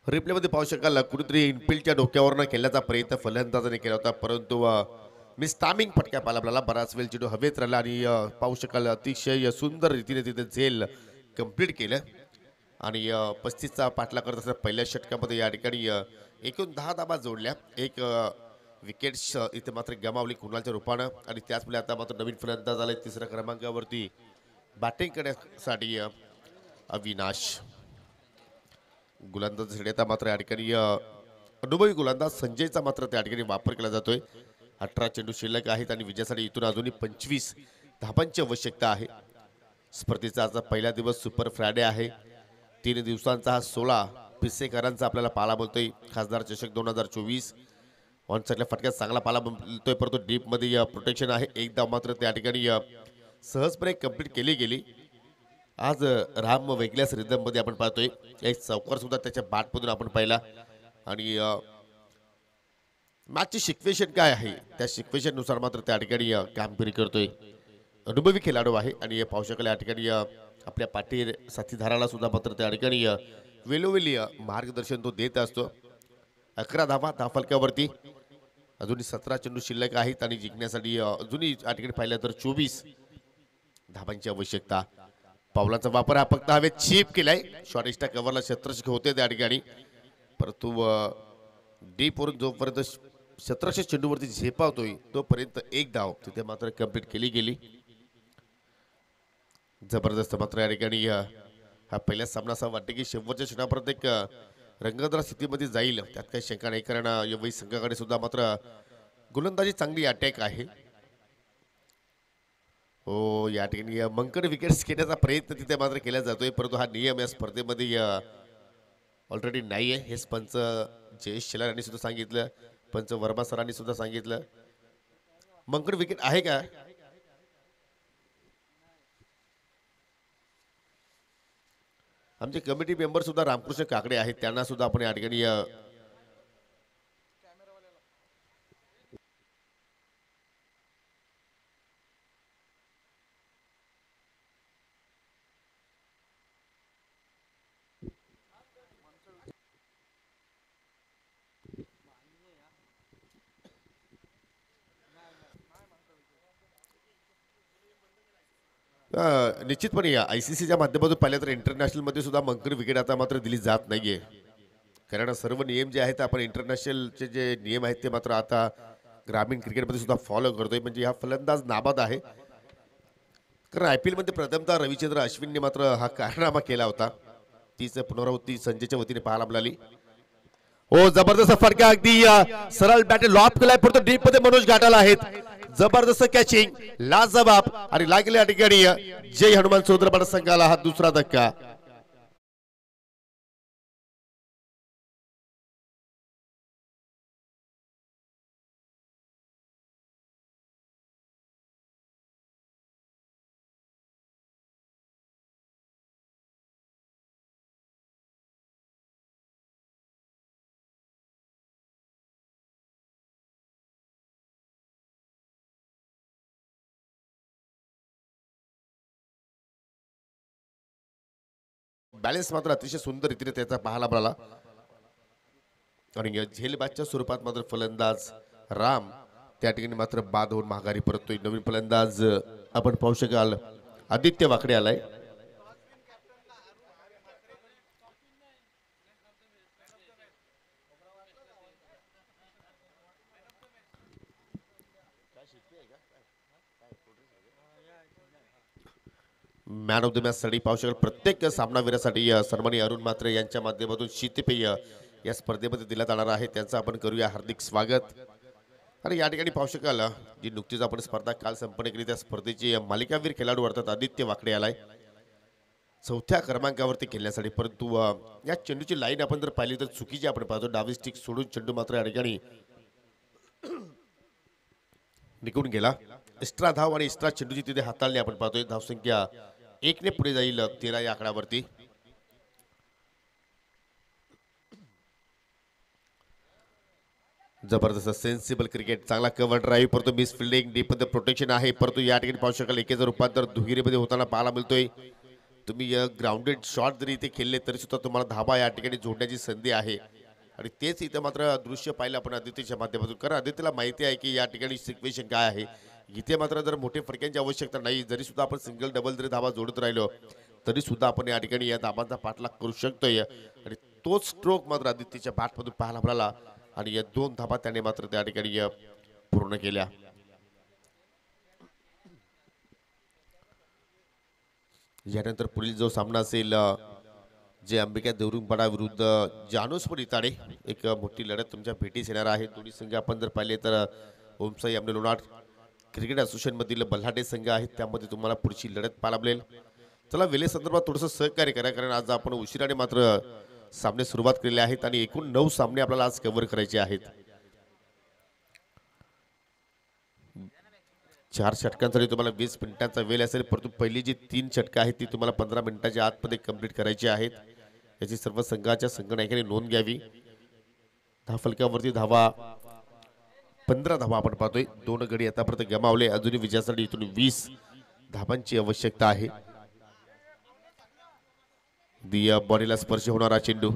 रिप्लेमध्ये पाहू शकाल कुठेतरी इनफिल्डच्या डोक्यावरनं खेळण्याचा प्रयत्न फलंदाजाने केला होता, परंतु मिस टायमिंग फटका पाहिला आपल्याला. बराच वेळ चेंडू हवेत राहिला आणि पाहू शकाल अतिशय सुंदर रीतीने तिथे झेल कंप्लीट केलं, आणि 35चा पाठला करत असताना पहिल्या षटकामध्ये या ठिकाणी एकूण 10 धाबा जोडल्या. एक विकेट्स इथे मात्र गमावली कुणालच्या रूपानं, आणि त्याचवेळी आता मात्र नवीन फलंदाज आले 3ऱ्या क्रमांकावरती बॅटिंग करण्यासाठी अविनाश. गोलंदाज आता मात्र या ठिकाणी अनुभवी गोलंदाज संजयचा मात्र त्या ठिकाणी वापर केला जातोय. 18 चेंडू शिल्लक आहेत आणि विजयासाठी इथून अजूनही 25 धाबांची आवश्यकता आहे. स्पर्धेचा आजचा पहिला दिवस सुपर फ्रायडे आहे. 3 दिवसांचा हा 16 पिसेकरांचा आपल्याला पाला बोलतोय. खासदार चषक 2024 ऑन साइडला फटक्यात चांगला पाला बोलतोय, परंतु डीप मध्ये प्रोटेक्शन आहे. एक धाव मात्र त्या ठिकाणी सहजपणे कंप्लीट केली गेली. आज राम वेगळ्याच रिदम मध्ये आपण पाहतोय. एक चौकार सुद्धा त्याच्या बॅटमधून आपण पाहिला, आणि मॅचची सिच्युएशन काय आहे त्या सिच्युएशन नुसार मात्र त्या ठिकाणी कामगिरी करतोय. अनुभवी खेळाडू आहे, आणि पाहू शकाल या ठिकाणी आपल्या पाठी साथीदाराला सुद्धा मात्र त्या ठिकाणी वेळोवेळी मार्गदर्शन तो देत असतो. 11 धावा धावफलकावरती, अजूनही 17 चेंडू शिल्लक आहेत, आणि जिंकण्यासाठी अजूनही या ठिकाणी पाहिलं तर 24 धाबांची आवश्यकता. पावलाचा वापर हा फक्त हवेत चीप केलाय. शॉर्टिस्टा कव्हरला शतरक्षक होते त्या ठिकाणी, परंतु डीप वरून जोपर्यंत शतरक्षक चेंडूवरती झेपावतोय तोपर्यंत एक धाव तिथे मात्र कंप्लीट केली गेली. जबरदस्त मात्र या ठिकाणी हा पहिला सामना असा वाटते की शेवटच्या क्षणापर्यंत एक रंगतदार स्थितीमध्ये जाईल, त्यात काही शंका नाही, कारण यावेळी संघाकडे सुद्धा मात्र गोलंदाजी चांगली अटॅक आहे. हो, या ठिकाणी मंकड विकेट्स घेण्याचा प्रयत्न तिथे मात्र केला जातोय, परंतु हा नियम या स्पर्धेमध्ये ऑलरेडी नाही आहे. हेच पंच जयेश शेलार यांनी सुद्धा सांगितलं, पंच वर्मा सरांनी सुद्धा सांगितलं. मंकड विकेट आहे का? आमचे कमिटी मेंबर सुद्धा रामकृष्ण काकडे आहेत, त्यांना सुद्धा आपण या ठिकाणी निश्चितपणे या ICCच्या माध्यमातून पाहिलं तर इंटरनॅशनल मध्ये सुद्धा मंकड विकेट आता मात्र दिली जात नाहीये, कारण सर्व नियम जे आहेत आपण इंटरनॅशनलचे जे नियम आहेत ते मात्र आता ग्रामीण क्रिकेटमध्ये सुद्धा फॉलो करतोय. म्हणजे हा फलंदाज नाबाद आहे, कारण IPL मध्ये प्रथमतः रविचंद्र अश्विनने मात्र हा कारनामा केला होता. तीच पुनरावृत्ती संजयच्या वतीने पाहायला मिळाली. हो, जबरदस्त फटका, अगदी सरळ बॅट लॉप केलाय, परंतु डीप मध्ये मनोज घाटाला आहेत. जबरदस्त कॅचिंग, लाजवाब, आणि लागले या ठिकाणी जय हनुमान चौधरपाडा संघाला हा दुसरा धक्का. बॅलन्स मात्र अतिशय सुंदर रीतीने त्याचा पाहायला मिळाला. आणि झेलबाजच्या स्वरूपात मात्र फलंदाज राम त्या ठिकाणी मात्र बाद होऊन माघारी परततोय. नवीन फलंदाज आपण पाहू शकाल आदित्य वाकडे आलाय. मॅन ऑफ द मॅच साठी पाहू शकाल प्रत्येक सामनावीरासाठी सन्माननीय अरुण म्हात्रे यांच्या माध्यमातून शीतपेय या स्पर्धेमध्ये दिला जाणार आहे. त्यांचं आपण करूया हार्दिक स्वागत. आणि या ठिकाणी पाहू शकाल जी नुकतीच आपण स्पर्धा काल संपन्न केली त्या स्पर्धेचे मालिकावीर खेळाडू अर्थात आदित्य वाकडे आलाय चौथ्या क्रमांकावरती खेळण्यासाठी. परंतु या चेंडूची लाईन आपण जर पाहिली तर चुकीची आपण पाहतो. डावी स्टिक सोडून चेंडू मात्र या ठिकाणी निघून गेला. एक्स्ट्रा धाव आणि एक्स्ट्रा चेंडूची तिथे हाताळणी आपण पाहतोय. धावसंख्या 1 ने पुढे जाईल 13 या आकड्यावरती. जबरदस्त सेन्सिबल क्रिकेट, चांगला कव्हर ड्राईव्ह, परंतु मिस फिल्डिंग, डीप मध्ये प्रोटेक्शन आहे. परंतु या ठिकाणी पाहू शकाल एकेचं रूपांतर दुहेरीमध्ये होताना पाहायला मिळतोय. तुम्ही ग्राउंडेड शॉट जरी इथे खेळले तरी सुद्धा तुम्हाला धाबा या ठिकाणी जोडण्याची संधी आहे. आणि तेच इथं मात्र दृश्य पाहिलं आपण आदित्यच्या माध्यमातून. कारण आदित्यला माहिती आहे की या ठिकाणी सिच्युएशन काय आहे. इथे मात्र जर मोठे फटक्यांची आवश्यकता नाही. जरी सुद्धा आपण सिंगल डबल जरी धाबा जोडत राहिलो तरी सुद्धा आपण या ठिकाणी या धाबांचा पाठलाग करू शकतोय. आणि तोच स्ट्रोक मात्र आदित्यच्या बॅटमधून पाहायला मिळाला आणि या 2 धाबा त्याने मात्र त्या ठिकाणी पूर्ण केल्या. यानंतर पुढील जो सामना असेल जे अंबिका देवरुंगपाडा विरुद्ध जानोस्पर इताडे, एक मोठी लढत तुमच्या भेटीस येणार आहे. दोन्ही संघ आपण जर पाहिले तर ओमसाई आमने लोणार क्रिकेट असोसिएशन मधील बल्हाटे संघ आहेत. त्यामध्ये तुम्हाला पुढची लढत पाहायला मिळेल. चला वेळे संदर्भात थोडंसं सहकार्य करा कारण आज आपण उशिराने मात्र सामने सुरुवात केलेले आहेत आणि एकूण 9 सामने आपल्याला आज कव्हर करायचे आहेत. 4 षटकांसाठी तुम्हाला 20 मिनिटांचा वेळ असेल. परंतु पहिली जी 3 षटकं आहेत ती तुम्हाला 15 मिनिटाच्या आतमध्ये कंप्लीट करायची आहेत. याची सर्व संघाच्या संघनायकांनी नोंद घ्यावी. धावफलकावरती धावा 15 धावा आपण पाहतोय. 2 गडी आतापर्यंत गमावले. अजूनही विजयासाठी इथून 20 धावांची आवश्यकता आहे. बॉडीला स्पर्श होणारा चेंडू,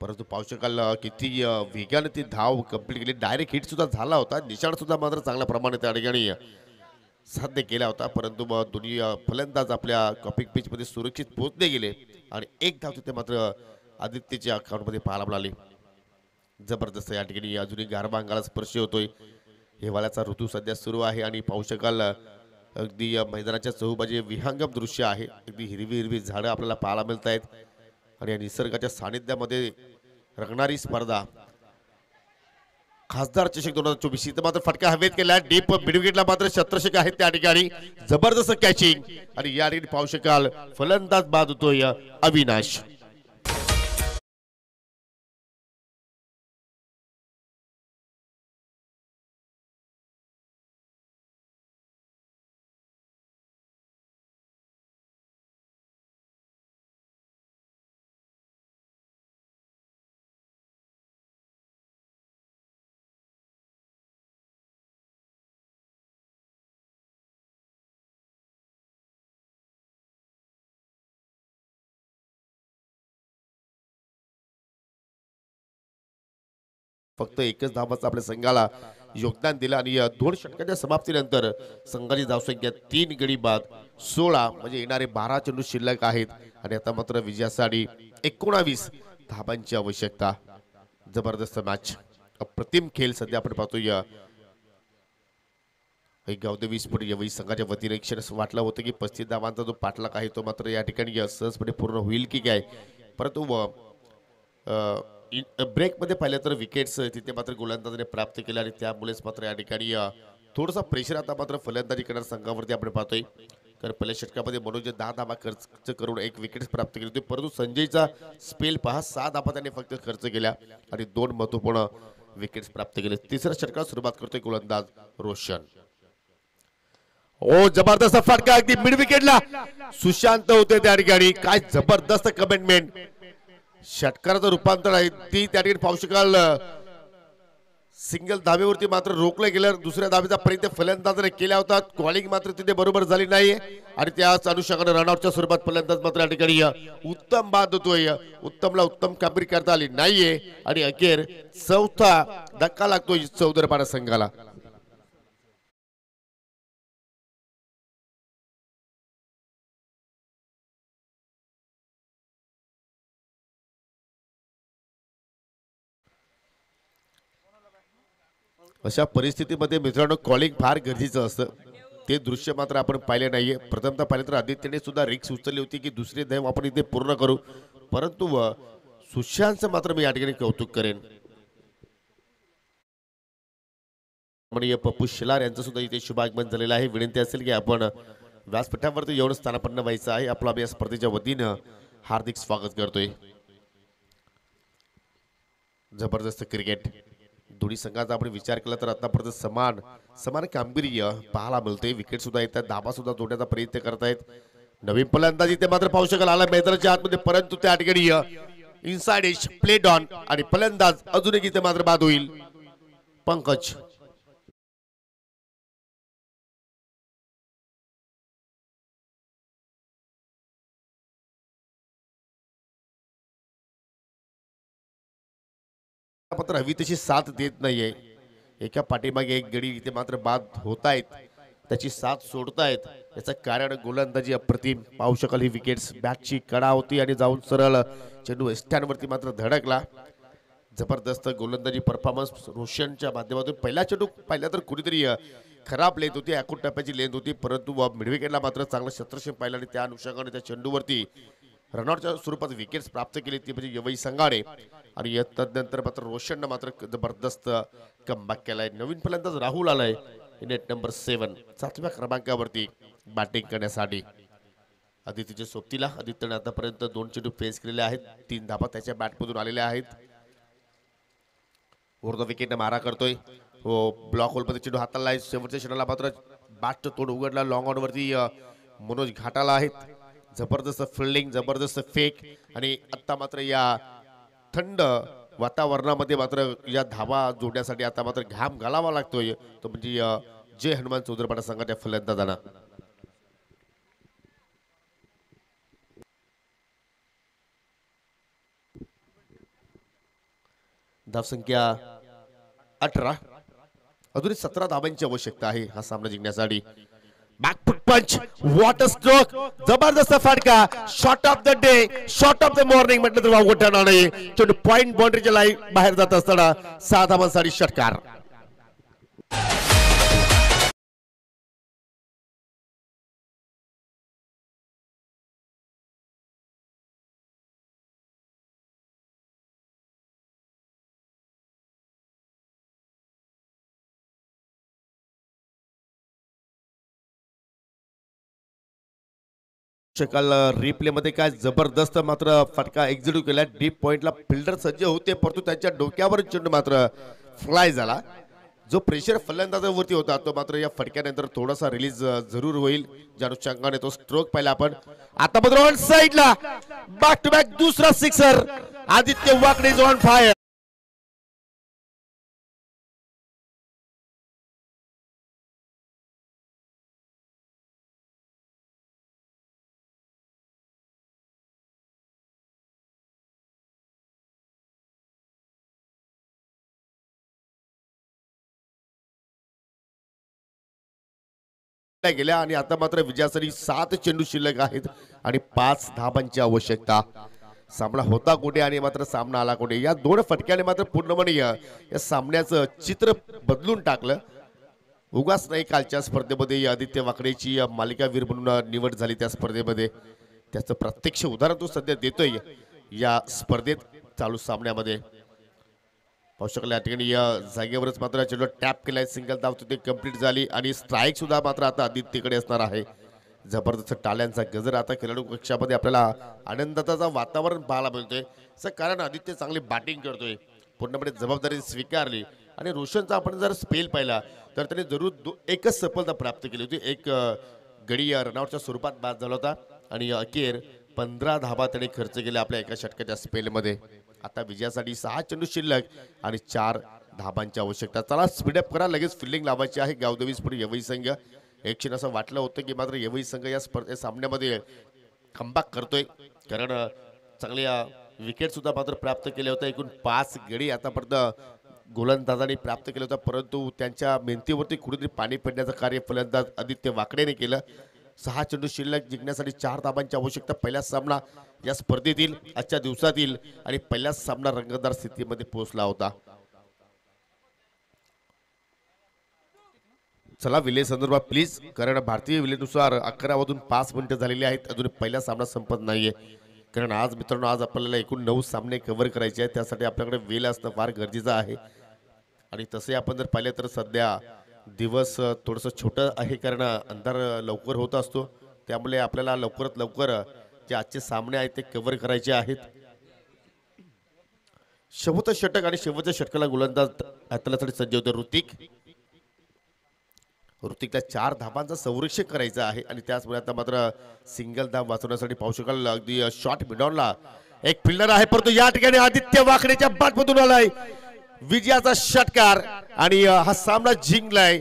परंतु पाहू शकाल किती वेगाने ती धाव कंप्लीट केली. डायरेक्ट हिट सुद्धा झाला होता. निशाण सुद्धा मात्र चांगल्या प्रमाणे त्या ठिकाणी साध्य केला होता. परंतु दोन्ही फलंदाज आपल्या कॉपिंग पिच मध्ये सुरक्षित पोहोचले गेले आणि एक धाव तिथे मात्र आदित्यच्या अकाउंटमध्ये पाहायला मिळाली. जबरदस्त या ठिकाणी अजूनही गारवा अंगाला स्पर्श होतोय. हिवाळ्याचा ऋतू सध्या सुरू आहे आणि पाहू शकाल अगदी मैदानाच्या चहूबाजूला विहंगम दृश्य आहे. अगदी हिरवी हिरवी झाडं आपल्याला पाहायला मिळत आहेत आणि या निसर्गाच्या सानिध्यामध्ये रंगणारी स्पर्धा. खासदार चषक 2024 इथं मात्र फटका हवेत केला. डीप मिड विकेटला मात्र शतरक्षक आहेत त्या ठिकाणी. जबरदस्त कॅचिंग आणि या ठिकाणी पाहू शकाल फलंदाज बाद होतोय अविनाश. फक्त एकच धावाचं आपल्या संघाला योगदान दिलं आणि 2 षटकांच्या समाप्तीनंतर संघाची धावसंख्या 3 गडी बाद 16 म्हणजे येणारे 12 चेंडू शिल्लक आहेत आणि आता मात्र विजयासाठी 19 धाबांची आवश्यकता. जबरदस्त मॅच, अप्रतिम खेळ सध्या आपण पाहतोय. गावदेवी स्पोर्ट यावेळी संघाच्या वतीने क्षण वाटलं होतं की 35 धावांचा जो पाठलाग आहे तो मात्र या ठिकाणी सहजपणे पूर्ण होईल की काय. परंतु ब्रेक मध्ये पाहिलं तर विकेट्स तिथे मात्र गोलंदाजाने प्राप्त केल्या आणि त्यामुळेच मात्र या ठिकाणी थोडासा प्रेशर आता मात्र फलंदाजी करणाऱ्या संघावरती आपण पाहतोय. कारण पहिल्या षटकामध्ये मनोज 10 धावा खर्च करून 1 विकेट प्राप्त केली होती. परंतु संजयचा स्पेल पहा 6 धावा त्याने फक्त खर्च केल्या आणि 2 महत्वपूर्ण विकेट्स प्राप्त केले. तिसऱ्या षटकात सुरुवात करतोय गोलंदाज रोशन. ओ जबरदस्त फटका अगदी मिड विकेटला सुशांत होते त्या ठिकाणी. काय जबरदस्त कमिटमेंट, षटकाराचं रूपांतर आहे ती त्या ठिकाणी पाहू शकाल. सिंगल धाब्यावरती मात्र रोखलं गेलं. दुसऱ्या धाब्याचा प्रयत्न फलंदाजाने केला होता. कॉलिंग मात्र तिथे बरोबर झाली नाही आणि त्याच अनुषंगाने रनआउटच्या स्वरूपात फलंदाज मात्र या ठिकाणी उत्तम बाद होतोय. उत्तमला उत्तम कामगिरी करता आली नाहीये आणि अखेर चौथा धक्का लागतोय चौदरपाडा संघाला. अशा परिस्थितीमध्ये मित्रांनो कॉलिंग फार गरजेचं असतं. ते दृश्य मात्र आपण पाहिले नाहीये. प्रथमतः पाहिले तर आदित्यने सुद्धा रिक्स उचलली होती की दुसरे धाव आपण इथे पूर्ण करू, परंतु सुशांतचं मात्र मी या ठिकाणी कौतुक करेन. म्हणजे पप्पू शिलार यांचं सुद्धा इथे शुभागमन झालेलं आहे. विनंती असेल की आपण व्यासपीठावरती येऊन स्थानापन्न व्हायचं आहे. आपलं आम्ही या स्पर्धेच्या वतीनं हार्दिक स्वागत करतोय. जबरदस्त क्रिकेट दोन्ही संघाचा आपण विचार केला तर आतापर्यंत समान कामगिरी पाहायला मिळते. विकेट सुद्धा येतात, धाबा सुद्धा जोडण्याचा प्रयत्न करतायत. नवीन फलंदाज इथे मात्र पाहू शकाल आला मैदानाच्या आतमध्ये, परंतु त्या ठिकाणी इनसाइड एज प्लेड ऑन आणि फलंदाज अजून एक इथे मात्र बाद होईल. पंकज मात्र हवी तशी साथ देत नाहीये. एका पाठीमागे एक गडी इथे मात्र बाद होत आहेत, त्याची साथ सोडतायत. याचं कारण गोलंदाजी अप्रतिम पाहू शकाल. ही विकेट्स बॅटची कडा होती आणि जाऊन सरळ चेंडू स्टँडवरती मात्र धडकला. जबरदस्त गोलंदाजी परफॉर्मन्स रोशनच्या माध्यमातून. पहिला चेंडू पाहिला तर कुठेतरी खराब लेंथ होती, अकूट टप्प्याची लेंथ होती, परंतु मिडविकेटला मात्र चांगलं क्षेत्रक्षेप पाहिलं आणि त्या अनुषंगाने त्या चेंडूवरती रनआउटच्या स्वरूपात विकेट्स प्राप्त केली ती म्हणजे यवई संघाने. आणि तदनंतर मात्र रोशननं मात्र जबरदस्त कमबॅक केलाय. नवीन फलंदाज राहुल आलाय नेट नंबर 7 7व्या क्रमांकावरती बॅटिंग करण्यासाठी. आदित्यच्या सोबतीला आदित्यने आतापर्यंत 2 चेंडू फेस केलेले आहेत, 3 धाबा त्याच्या बॅटमधून आलेल्या आहेत. ओव्हर द विकेटने मारा करतोय. हो ब्लॉक होलमध्ये चेंडू हाताला आहे. शेवटच्या क्षणाला मात्र बॅटचं तोंड उघडला. लॉंग ऑन वरती मनोज घाटाला आहेत. जबरदस्त फिल्डिंग, जबरदस्त फेक आणि आता मात्र या थंड वातावरणामध्ये मात्र या धावा जोडण्यासाठी आता मात्र घाम घालावा लागतोय तो म्हणजे जय हनुमान चौधरपाडा संघाच्या फलंदाजांना. धावसंख्या 18, अजूनही 17 धावांची आवश्यकता आहे हा सामना जिंकण्यासाठी. बॅकफुट पंच, वॉटर स्ट्रोक, जबरदस्त फटका, shot of the day, shot of the morning म्हटलं तर वाव ठरणार नाही. चेंडू पॉइंट बाउंड्रीच्या लाईन बाहेर जात असताना 6 धावांसाठी षटकार. काल रिप्ले मध्ये काय जबरदस्त मात्र फटका एक्झिक्यूट केला. डीप पॉइंटला फिल्डर सज्ज होते, परंतु त्यांच्या डोक्यावर चेंडू मात्र फ्लाय झाला. जो प्रेशर फलंदाजावरती होता तो मात्र या फटक्यानंतर थोडासा रिलीज जरूर होईल. ज्या अनुषंगाने तो स्ट्रोक पाहिला आपण. आता मात्र ऑन साइडला बॅक टू बॅक दुसरा सिक्सर. आदित्य वाकडे इज ऑन फायर. गेल्या आणि आता मात्र विजयासाठी 7 चेंडू शिल्लक आहेत आणि 5 धाबांची आवश्यकता. सामना होता कुठे आणि मात्र सामना आला कुठे. या 2 फटक्याने मात्र पूर्णपणे या सामन्याचं चित्र बदलून टाकलं. उगाच नाही कालच्या स्पर्धेमध्ये आदित्य वाकडेची मालिकावीर म्हणून निवड झाली त्या स्पर्धेमध्ये. त्याचं प्रत्यक्ष उदाहरण तो सध्या देतोय या स्पर्धेत चालू सामन्यामध्ये. पाहू शकला या ठिकाणी या जागेवरच मात्र चेंडू टॅप केलाय. सिंगल धाव तिथे कंप्लीट झाली आणि स्ट्राईक सुद्धा मात्र आता आदित्यकडे असणार आहे. जबरदस्त टाळ्यांचा गजर आता खेळाडू कक्षामध्ये आपल्याला आनंदाचं वातावरण पाहायला मिळतोय. कारण आदित्य चांगली बॅटिंग करतोय, पूर्णपणे जबाबदारी स्वीकारली आणि रोशनचा आपण जर स्पेल पाहिला तर त्याने जरूर एकच सफलता प्राप्त केली होती. एक गडी रनआउटच्या स्वरूपात बाद झाला होता आणि अखेर 15 धाबा त्याने खर्च केल्या आपल्या एका षटकाच्या स्पेलमध्ये. आता विजयासाठी 6 चेंडू शिल्लक आणि 4 धाबांची आवश्यकता. चला स्पीडअप करा, लगेच फिल्डिंग लावायची आहे गावदेवी स्पोर्ट यवई संघ. एक क्षण असं वाटलं होतं की मात्र यवई संघ या सामन्यामध्ये कमबॅक करतोय, कारण चांगल्या विकेट सुद्धा मात्र प्राप्त केल्या होत्या. एकूण 5 गडी आतापर्यंत गोलंदाजांनी प्राप्त केलं होतं, परंतु त्यांच्या मेहनतीवरती कुठेतरी पाणी पडण्याचं कार्य फलंदाज आदित्य वाकडेने केलं. 6 चेंडू शिल्लक जिंकण्यासाठी 4 धाबांची आवश्यकता. पहिला सामना या स्पर्धेतील आजच्या दिवसातील आणि पहिलाच सामना रंगतदार स्थितीमध्ये पोहोचला होता. चला विले संदर्भात प्लीज, कारण भारतीय विलेनुसार 11:05 झालेले आहेत. अजून पहिला सामना संपत नाहीये, कारण आज मित्रांनो आज आपल्याला एकूण 9 सामने कव्हर करायचे आहेत. त्यासाठी आपल्याकडे वेळ असणं फार गरजेचं आहे. आणि तसे आपण जर पाहिले तर सध्या दिवस थोडंसं छोटं आहे, कारण अंधार लवकर होत असतो. त्यामुळे आपल्याला लवकरात लवकर जे आजचे सामने आहेत ते कव्हर करायचे आहेत. शेवटचं षटक आणि शेवटच्या षटकाला गोलंदाज हाताळण्यासाठी सज्ज होते ऋतिकला 4 धाबांचं संरक्षण करायचं आहे. आणि त्याचमुळे आता मात्र सिंगल धाब वाचवण्यासाठी पाहू शकाल अगदी शॉर्ट मिडॉनला एक फिल्डर आहे, परंतु या ठिकाणी आदित्य वाकडेच्या बॅटमधून आलाय विजयाचा षटकार आणि हा सामना जिंकलाय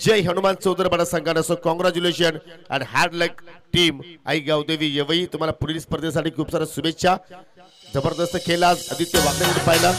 जय हनुमान चौधरी संघानं. So congratulation and hard luck team Aai Gavdevi Yavai. तुम्हाला पुढील स्पर्धेसाठी खूप साऱ्या शुभेच्छा. जबरदस्त खेळ आज आदित्य वाकडेने पाहिला.